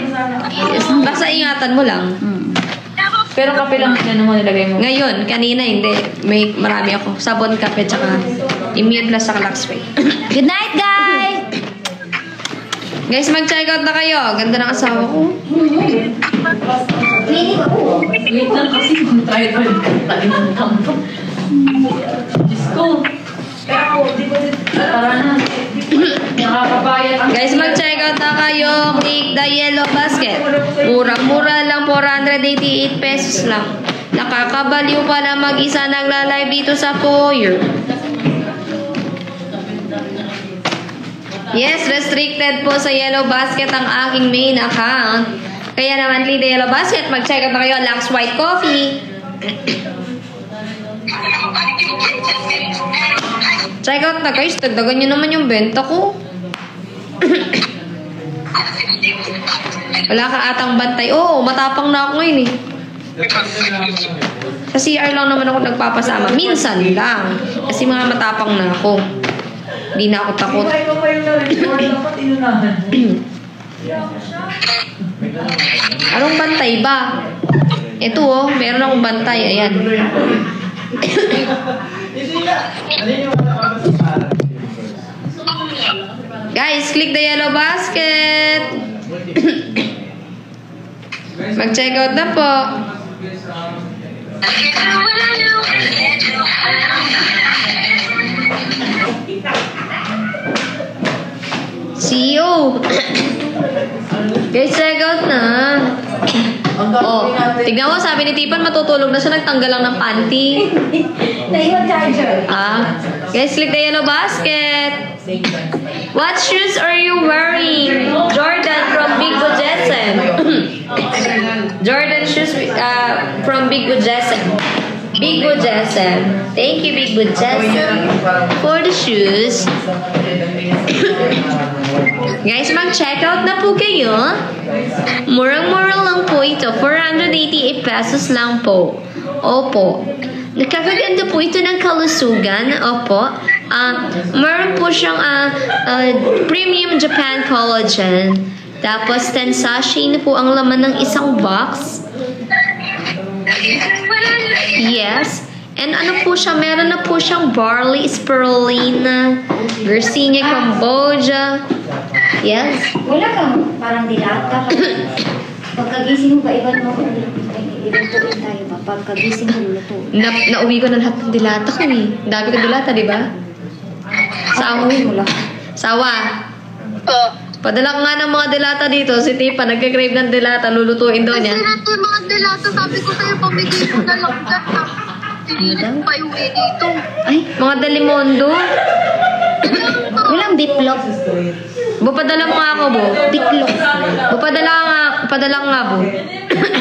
Basta ingatan mo lang. Pero kape lang yan mo nilagay mo. Ngayon, kanina hindi. Marami ako. Sabon, kape, tsaka Immune Plus sa Luxway. Good night, guys. Guys, mag-check out na kayo. Ganda ng asawa ko. Twinnie ko. Wait lang kasi kung tayo doon. Tayo ng kampo. Diyos ko. Tara na. Nakakabayad. Guys, mag-check out na kayo. Click the yellow basket. Murang-mura lang, 488 pesos lang. Nakakabaliw pa na mag-isa nagla-live dito sa foyer. Yes, restricted po sa yellow basket ang aking main account. Kaya naman, click the yellow basket. Mag-check out na kayo. Lux White Coffee. Check out na guys. Dagdagan nyo naman yung benta ko. Wala ka atang bantay. Oo, matapang na ako ngayon eh. Sa CR lang naman ako nagpapasama. Minsan lang. Kasi mga matapang na ako. Hindi na ako takot. Anong bantay ba? Ito oh, meron akong bantay. Ayan. Guys, click the yellow basket. Mag-check out na po. See you. Guys, check out na. Oh, tignan mo, sabi ni Tipan, matutulog na siya, nagtanggal lang ng panty. Naiwan charger. Guys, click the yellow basket. What shoes are you wearing? Jordan from Big Bujessen. Jordan shoes from Big Bujessen. Big Bujessen. Thank you, Big Bujessen, for the shoes. Guys, mag-checkout na po kayo. Murang-mura lang po ito. 488 pesos lang po. Opo. Nakakaganda po ito ng kalusugan. Opo. Meron po siyang premium Japan collagen. Tapos 10 sachet na po ang laman ng isang box. Yes. And ano po siya, meron na po siyang barley, spirulina, Garcinia, Cambodia. Yes. Wala kang parang dilata. Pagkagising mo ba, iban mo ilutuin tayo ba? Pagkagising mo, lutuin. Nauwi ko na lahat ng dilata ko eh. Dami ko dilata, di ba? Sawa. Sawa. Padala ko nga ng mga dilata dito. Si Tipa, nagka-crave ng dilata. Lulutuin daw niya. Kasi natin yung mga dilata, sabi ko sa'yo, pamigay ko na lang dyan. Tinilit pa yung dito. Ay, mga Delimondo. Walang biplop. Bupadala mo nga ako, Bo. Biklop. Bupadala nga, Bo.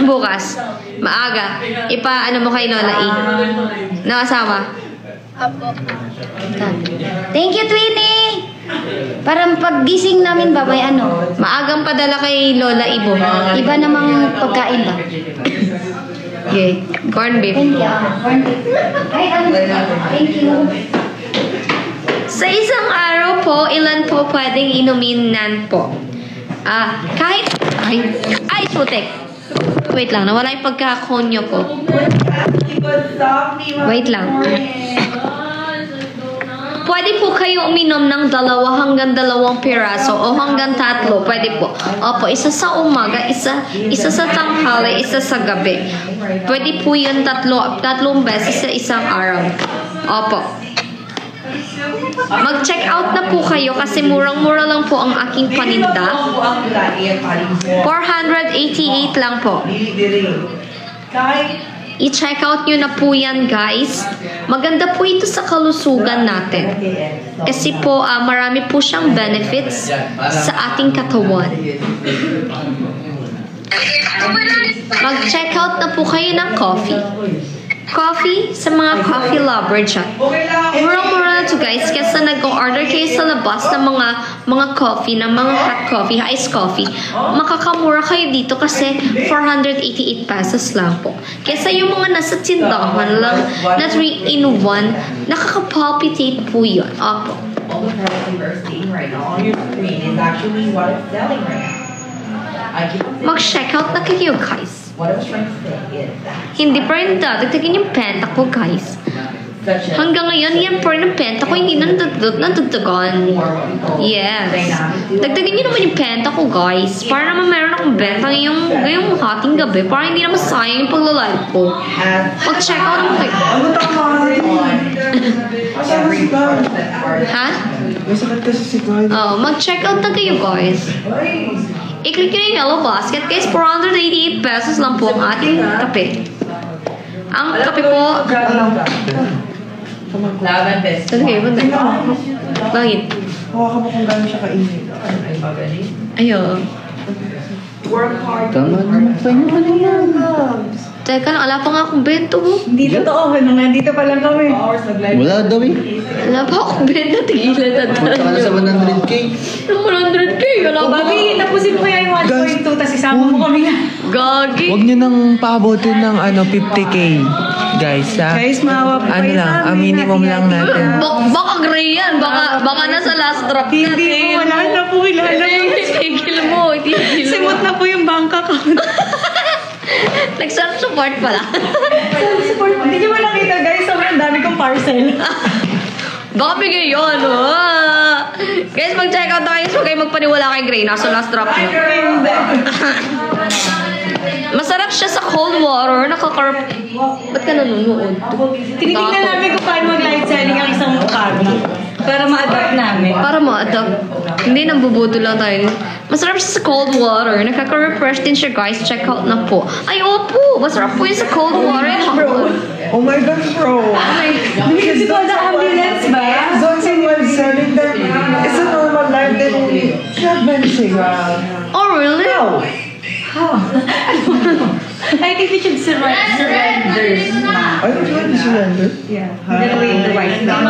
Bukas. Maaga. Ano mo kay Lola E. Nakasawa. Apo. Thank you, Twinnie! Parang paggising namin ba, may ano? Maagang padala kay Lola E, Bo. Iba namang pagkain ba? Okay. Corn beef. Thank you. Ay, thank you. Sa isang araw po, ilan po pwedeng inuminan po? Kahit... Ay, putek. Wait lang, nawala yung pagkakonyo ko. Wait lang. Pwede po kayo uminom ng 2 hanggang 2 piraso o hanggang 3. Pwede po. Opo, isa sa umaga, isa sa tanghali, isa sa gabi. Pwede po yun 3 beses sa isang araw. Opo. Mag-check out na po kayo kasi murang-mura lang po ang aking paninda. 488 lang po. I-check out nyo na po yan, guys. Maganda po ito sa kalusugan natin. Kasi po, marami po siyang benefits sa ating katawan. Mag-check out na po kayo ng coffee. Coffee sa mga coffee lover dyan. Murang-mura na to, guys. Kasi nag-order kayo sa labas ng mga coffee, ng mga hot coffee, iced coffee. Makakamura kayo dito kasi 488 pesos lang po. Kesa yung mga nasa tindahan lang na 3-in-1, nakaka-palpitate po yun. Opo. All the products that are seeing right now on your screen is actually what it's selling right now. Mag-check out na kayo, guys. What I was trying to say is that Hindi pa rin dadagdagan yung penta ko, guys. Hanggang ngayon, yan pa rin ang penta ko, hindi na nadagdagan. Yes. Dagdagan nyo naman yung penta ko, guys. Para naman meron akong benta ngayong hating gabi. Para hindi naman sayang yung pagla-live ko. Mag-check out naman kayo. Ha? May sakit kasi si Kyle. Mag-check out na kayo, guys. I-click nyo yung yellow basket. Guys, 488 pesos lang po ang ating kape. Ang kape po... Laban best. Saan kayo? Bakit? Hawakan mo kung gano'n siya kainit. Ay, magaling. Ayo. Work hard. Tama naman pa yun. Ano yan? Teka lang, ala pa nga akong bento mo. Hindi totoo. Nandito pa lang kami. Wala daw eh. Wala pa akong bento. Tigilan na Punta ka na sa 100K. Yung 100K, wala pa. Babi, tapusin mo kaya yung 1.2 tapos isama mo kami na. Gagi. Huwag nyo nang paabotin ng 50K. Guys, ha? Guys, maawa po Ano kayo lang, sa ang amin. minimum lang natin. Baka gray yan. Baka nasa last drop na. Hindi po, wala na po. Tigil mo. Simot na po yung bank account. Nag-self-support pala. Hindi nyo ba nakita guys? Sobrang dami kong parcel. Baka bigay yun. Guys, mag-check out na kayo. Huwag kayo magpaniwala kay Gray. Nasa last drop na. Masarap siya sa cold water. Ba't ka nanonood? Tinitingnan namin kung paano mag-live selling ang isang mukha. Para ma-adapt namin. Para ma-adapt. Hindi, nambubuto lang tayo. Masarap siya sa cold water. Nakaka-refresh din siya, guys. Check out na po. Ay, opo! Masarap po yun sa cold water. Oh my gosh, bro. Hindi kasi ko na ambulance ba? Zonsin was selling them. It's a normal life that she had mentioned. Oh, really? No. I think we should surrender. I don't want to surrender. Yeah. Gonna wait the wife now.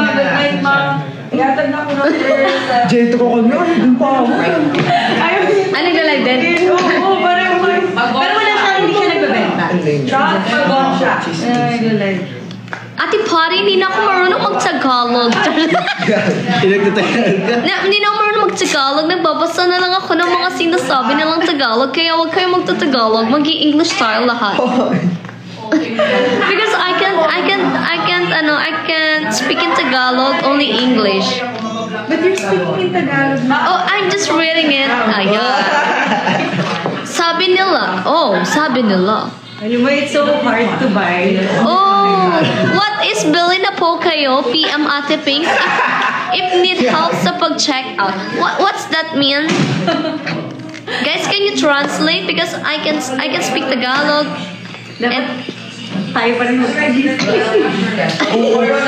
Jeto ko kanya, hindi pa ako. Ah, nagla-live din? Oo, parang pero wala siya, hindi siya nagbebenta. Nagla-live. Ate Pari, hindi na ako marunong mag-Tagalog. Hindi na ako marunong mag-Tagalog. Nagbabasa na lang ako ng mga sinasabi nilang Tagalog. Kaya huwag kayo magta-Tagalog. Mag-i-English style lahat. Because I can't speak in Tagalog, only English. But you're speaking in Tagalog now. Oh, I'm just reading it. Ayan. Sabi nila. Alam mo, it's so hard to buy. Oh, what is bilhin na po kayo? PM Ate Pink. If need help sa pag-check out. What's that mean? Guys, can you translate? Because I can speak Tagalog. And Tayo pa rin Oo,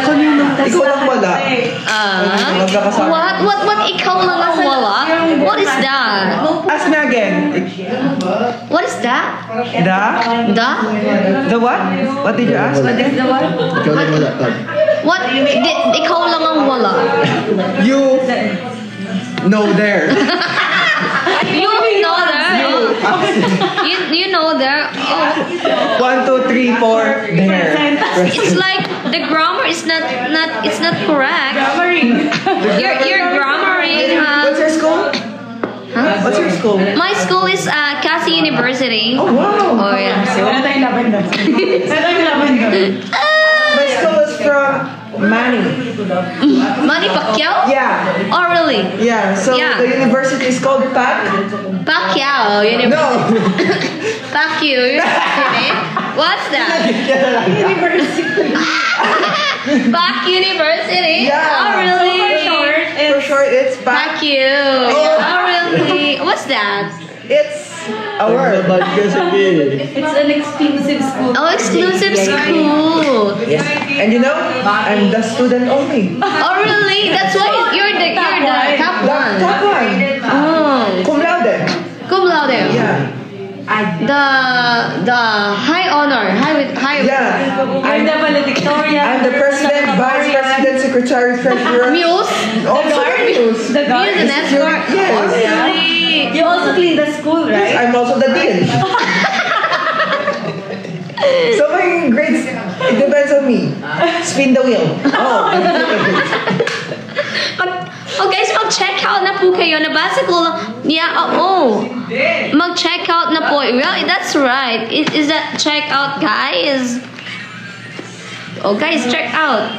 kanina. Ikaw lang wala. what ikaw lang ang wala? What is that? Ask me again. What is that? The what? What did you ask? What is the one? What? Ikaw lang ang wala. You know there. You know there. You know there. Oh. 1, 2, 3, 4. There. It's like the grammar is not correct. You're grammaring. What's your school? Huh? What's your school? My school is Cassie University. Oh wow. Oh yeah. Wala tayong laban doon. Wala tayong laban doon. My school is from Manny. Manny Pacquiao? Yeah. Oh really? Yeah. So Yeah. the university is called Pacquiao University. No. Pacquiao University. What's that? Pacquiao University. Yeah. Oh really? For short, it's Pacquiao. Oh really? What's that? It's a word. It's an exclusive school. Oh, exclusive school. Yes. And you know, I'm the student only. Oh really? That's why you're the top one. Top one. Oh, Cum laude. cum laude. Yeah. The high honor, high. Yeah. You're the valedictorian. I'm the president, vice president, secretary, treasurer. Muse. Also the muse. The Muse guard. and escort. Yes. Oh, really? You also clean the school, right? I'm also the dean. So my grades, it depends on me. Spin the wheel. Oh guys, mag-check out na po kayo. Nabasa ko lang. Yeah, mag-check out na po. Really, that's right. Is that check out, guys? Oh guys, check out.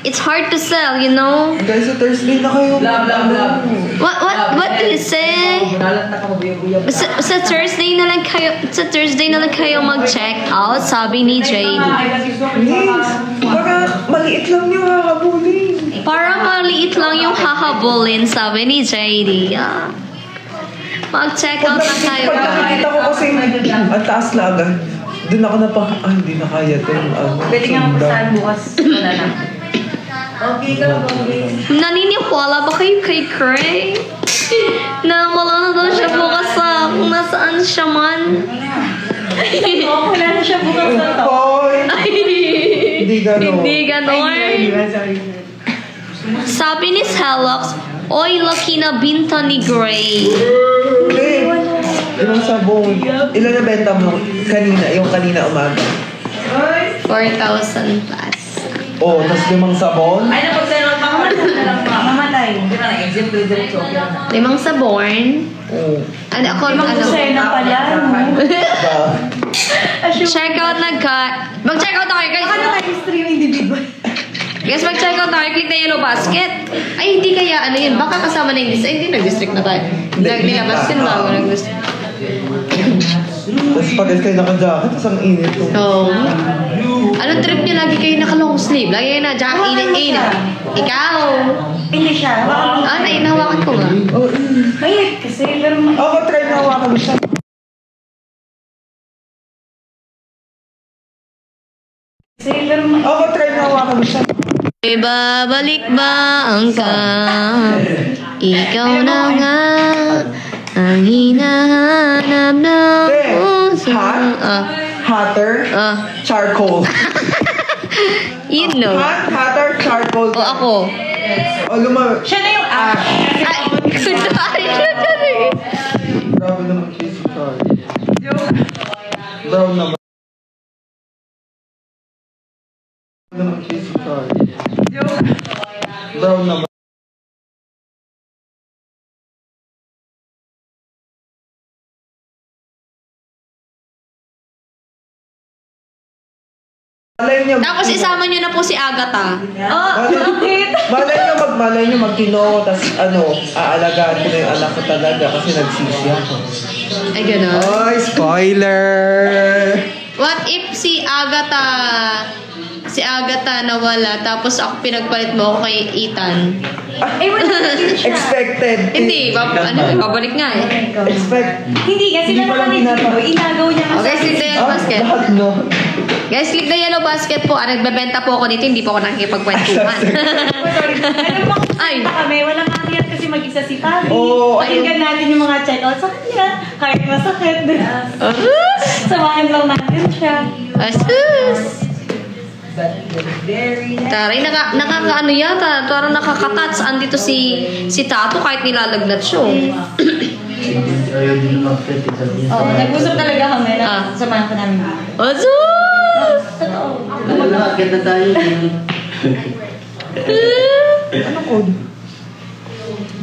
It's hard to sell, you know. Guys, sa Thursday na kayo. What do you say? Sa Thursday na lang kayo mag-check out, sabi ni JD. Please. Para maliit lang yung hahabulin. Para maliit lang yung hahabulin, sabi ni JD. Yeah. Mag-check out na kayo. Pag nakikita ko kasi ang taas na agad, doon ako hindi na kaya ito. Pwede nga mapasahan bukas. Wala na. Naniniwala ba kayo kay Cray? Na wala na daw siya bukas sa kung nasaan siya man. Wala na siya bukas na to. Hindi gano'n. Hindi ganon. Sabi ni Celox, oy, lucky na binta ni Gray. Hindi. Ilang sabong. Ilan na benta mo yung kanina umaga? 4,000 plus. Oh, tas 5 sabon? Ay, napagsayon pa. Mamatay. 5 sabon. Oo. Ano ako? Sa'yo na pala. Check out na mag-check out na kayo, guys. Ano tayo streaming individual? Guys, mag-check out na kayo. Click na yellow basket. Ay, hindi kaya ano yun. Baka kasama na yung list. Ay, hindi nag-district na tayo. Nilabas yun bago nag-district. Tapos pares kayo naka-jacket, tapos ang init ko. Oo. Anong trip niyo? Lagi kayo naka-long sleeve. Lagi kayo na jacket, init-init. Ikaw. Hindi siya. Ah, nainahawakan ko nga. Oh, Mainit kasi. Pero ako try na hawakan mo siya. Ako try na hawakan mo siya. Ibabalik ba ang ka? Ikaw na nga ang hinahanap ng puso. Hot? Hotter? Charcoal. You know. Hotter, charcoal. O ako. O, siya na yung ash. Ay, kunwari siya dyan eh. Grabe naman siya si Charlie. Brown naman. Naman siya si Charlie. Brown naman. Tapos isama nyo na po si Agatha. Malay nyo magtino, tapos aalagaan ko na yung anak ko talaga kasi nagsisi ako. Ay, gano'n. Ay, spoiler! What if si Agatha nawala, tapos ako pinagpalit mo ako kay Ethan? Expected. Hindi, babalik nga eh. Hindi, kasi Hindi pa lang tinatawag. inagaw niya Okay, si Yellow Basket. Lahat no. Guys, click the Yellow Basket po. Nagbebenta po ako dito, hindi po ako nakikipagkwentuhan. Alam mo, Ay. kami, walang kakiyat kasi mag-isa si Tabi. Oo, Pakinggan natin yung mga check-out sa kanya. Kahit masakit. Samahan lang natin siya. Asus! Taray, nakakaano yata. Parang nakakatats. Andito si Tato kahit nilalagnat siya. Nag-usap talaga kami na samahan ko namin. Asus! Ganda tayo. Ano code?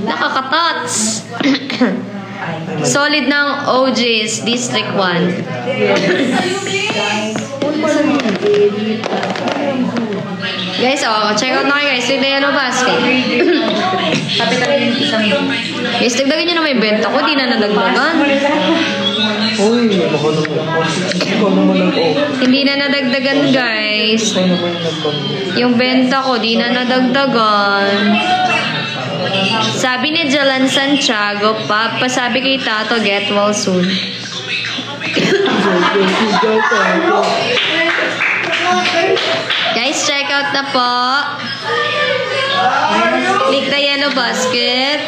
Nakakatats. Solid ng OGs, District 1. Guys, check out na kayo guys. Click the Yellow Basket. Sabi talaga yung isang yun. Guys, dagdagan nyo na may benta ko. Di na nadagdagan. Uy, ikaw naman nag-o. Hindi na nadagdagan guys. Ikaw naman nag-o. Yung benta ko, di na nadagdagan. Sabi ni Jalan Santiago, pasabi kay Tato, get well soon. Guys, check out na po. Click the Yellow Basket.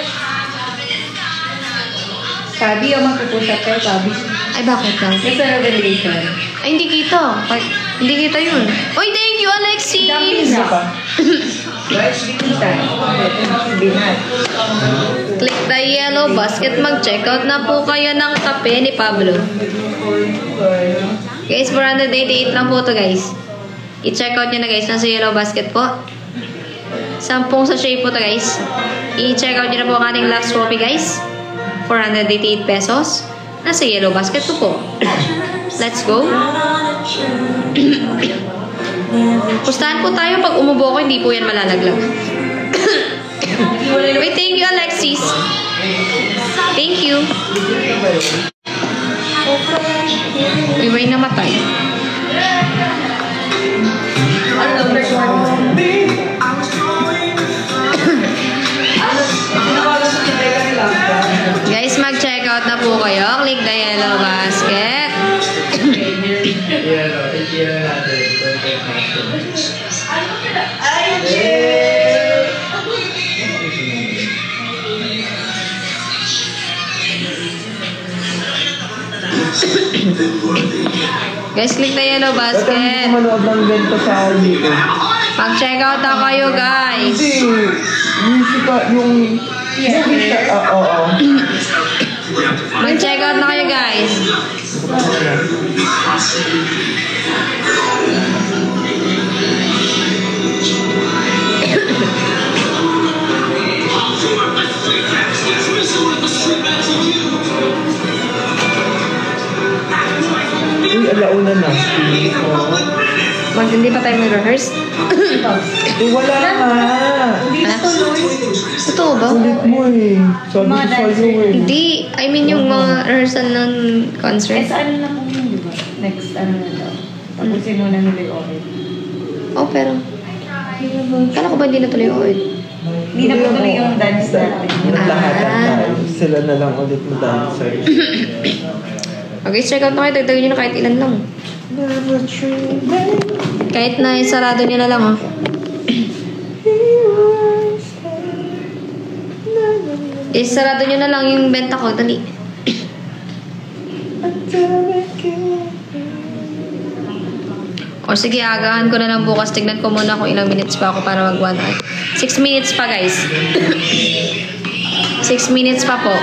Sabi yung magpupusap kayo, sabi. Ay, bakit lang? It's a revelation. Ay, hindi kita. Hindi kita yun. Uy, thank you, Alexis! Isa pa. Click the Yellow Basket. Mag-check out na po kayo ng kape ni Pablo. Guys, 488 lang po to guys. I-check out nyo na guys. Nasa Yellow Basket po. 10 sachet po to guys. I-check out nyo na po ang ating Lux Coffee guys. 488 pesos. Nasa Yellow Basket po. Let's go. Pustahan po tayo. Pag umubo ko, hindi po yan malalaglag. Wait, thank you, Alexis. Thank you. Uy, may namatay. Guys, mag-check out na po kayo. Click the Yellow Basket. Guys, click the Yellow Basket. Hindi ko manood ng benta sa dito. Mag-check out na kayo, guys. Yung movie siya. Oo. Mag-check out na kayo, guys. Uy, alauna na. Hindi pa tayo mag-rehearse. Wala nga. Totoo ba? Ulit mo eh. Sabi ko sa'yo eh. Hindi. I mean yung mga rehearsal ng Eh, concert. sa ano na po yun, di ba? Next, ano na daw. Tapusin muna nila yung oil. Oh, pero... Kala ko ba hindi natuloy yung oil? Hindi na po tuloy yung dance natin. Naglahatan tayo. Sila na lang ulit mo dancer. Okay, check out na kayo. Tagtagin nyo na kahit ilan lang. Kahit na sarado nyo na lang, ha? Sarado nyo na lang yung benta ko. Dali. O sige, agahan ko na lang bukas. Tignan ko muna kung ilang minutes pa ako para mag 1 hour. 6 minutes pa, guys. 6 minutes pa po.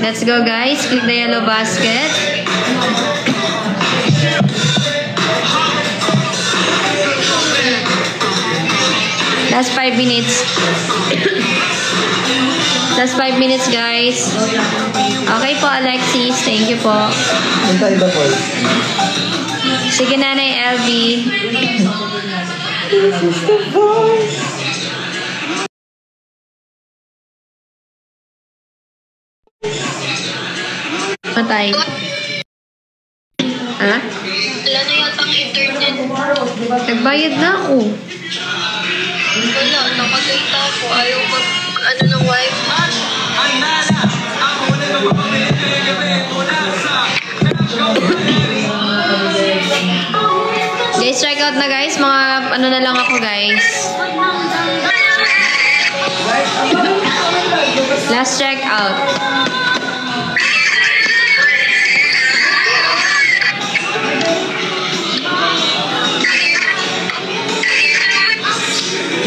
Let's go, guys. Click the yellow basket. Last 5 minutes. Last 5 minutes, guys. Okay po, Alexis. Thank you po. Hintay ba po? Sige, Nanay LB. Matay. Ha? Wala na yata ang internet. Nagbayad na ako. Wala, nakagayta ako. Ayaw mag, ano ng wifi. Guys, check out na guys. Mga ano na lang ako, guys. Last check out.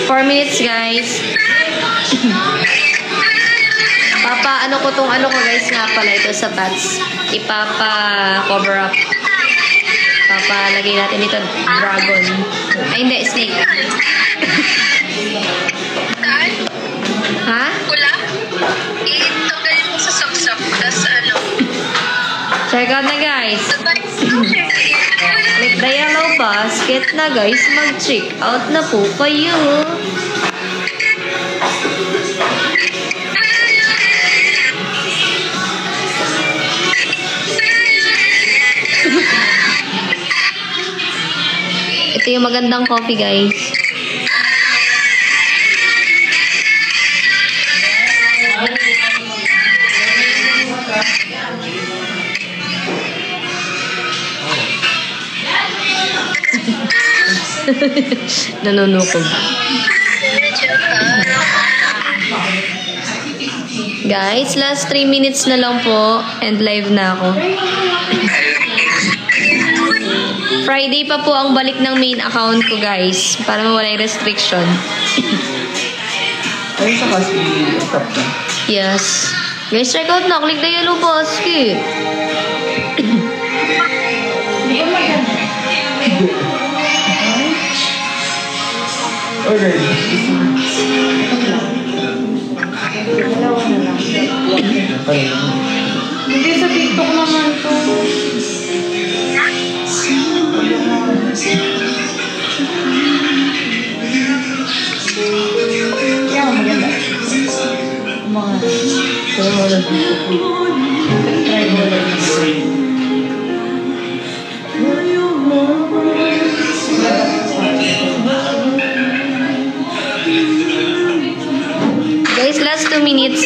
Four minutes, guys. Ano ko tong ano ko, guys, nga pala ito sa pads. Ipapa-cover up. Papalagay natin dito, dragon. Ay, hindi, snake. Saan? Ha? Pula? Itanggalin mo sa saksak. Tas ano? Check out na, guys. Click the yellow basket na, guys. Mag-check out na po kayo. Ito yung magandang coffee, guys. Nanunukog. Guys, last 3 minutes na lang po and live na ako. Friday pa po ang balik ng main account ko, guys, para mawala yung restriction. Ay, sa kasi stop na. Yes. Guys, check out na. Click the yellow basket. Okay. Hindi, sa TikTok naman to. Yeah, maganda. Mga try mo lang. Guys, last 2 minutes.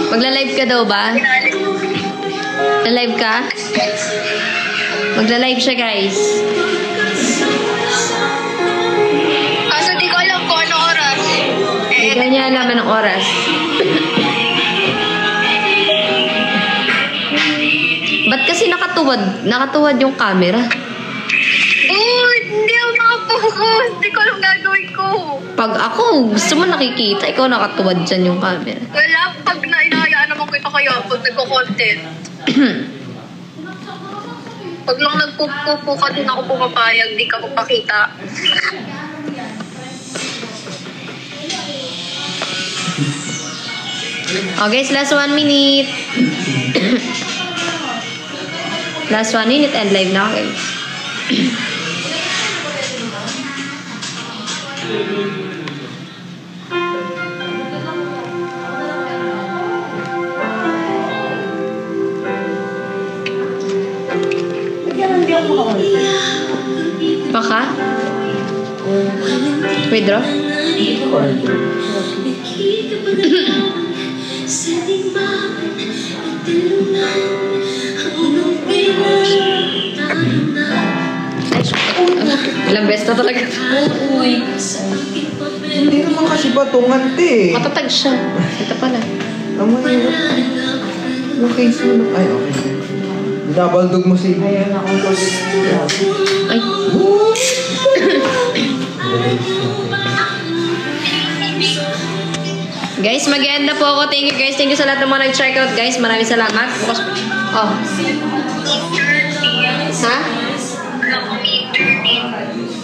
Magla-live ka daw ba? Magla-live ka? Magla-live siya, guys. Kaso di ko alam kung ano oras. Hindi ka niya alam anong oras. Ba't kasi nakatuwad? Nakatuwad yung camera. Uy, hindi ako makapokus. Di ko alam gagawin ko. Pag ako, gusto mo nakikita, ikaw nakatuwad dyan yung camera. Wala, pag inahayaan naman kita kayo pag nagko-content. Pag lang nagpupupo ka, din ako pumapayag, di ka papakita. Oh guys, last 1 minute. Last 1 minute and live na guys. Baka? Withdraw? Ilang beses na talaga. Uy. Hindi naman kasi batungan, te. Matatag siya. Ito pala. Ang mahirap. Yung case mo. Ay, okay. Dabaldog mo si... Ay. Guys, mag-end na po ako. Thank you guys. Thank you sa lahat ng mga nag-check out guys. Maraming salamat. Bukas... Oh. Ha?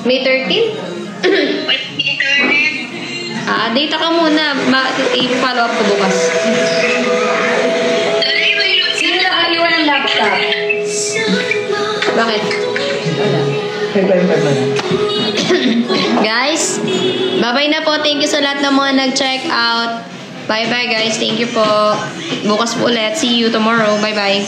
May 13? Data ka muna. I-follow up ko bukas. Sino nakaiwan ng laptop? Bakit? Guys, bye-bye na po. Thank you sa lahat ng mga nag-check out. Bye-bye guys. Thank you po. Bukas po ulit. See you tomorrow. Bye-bye.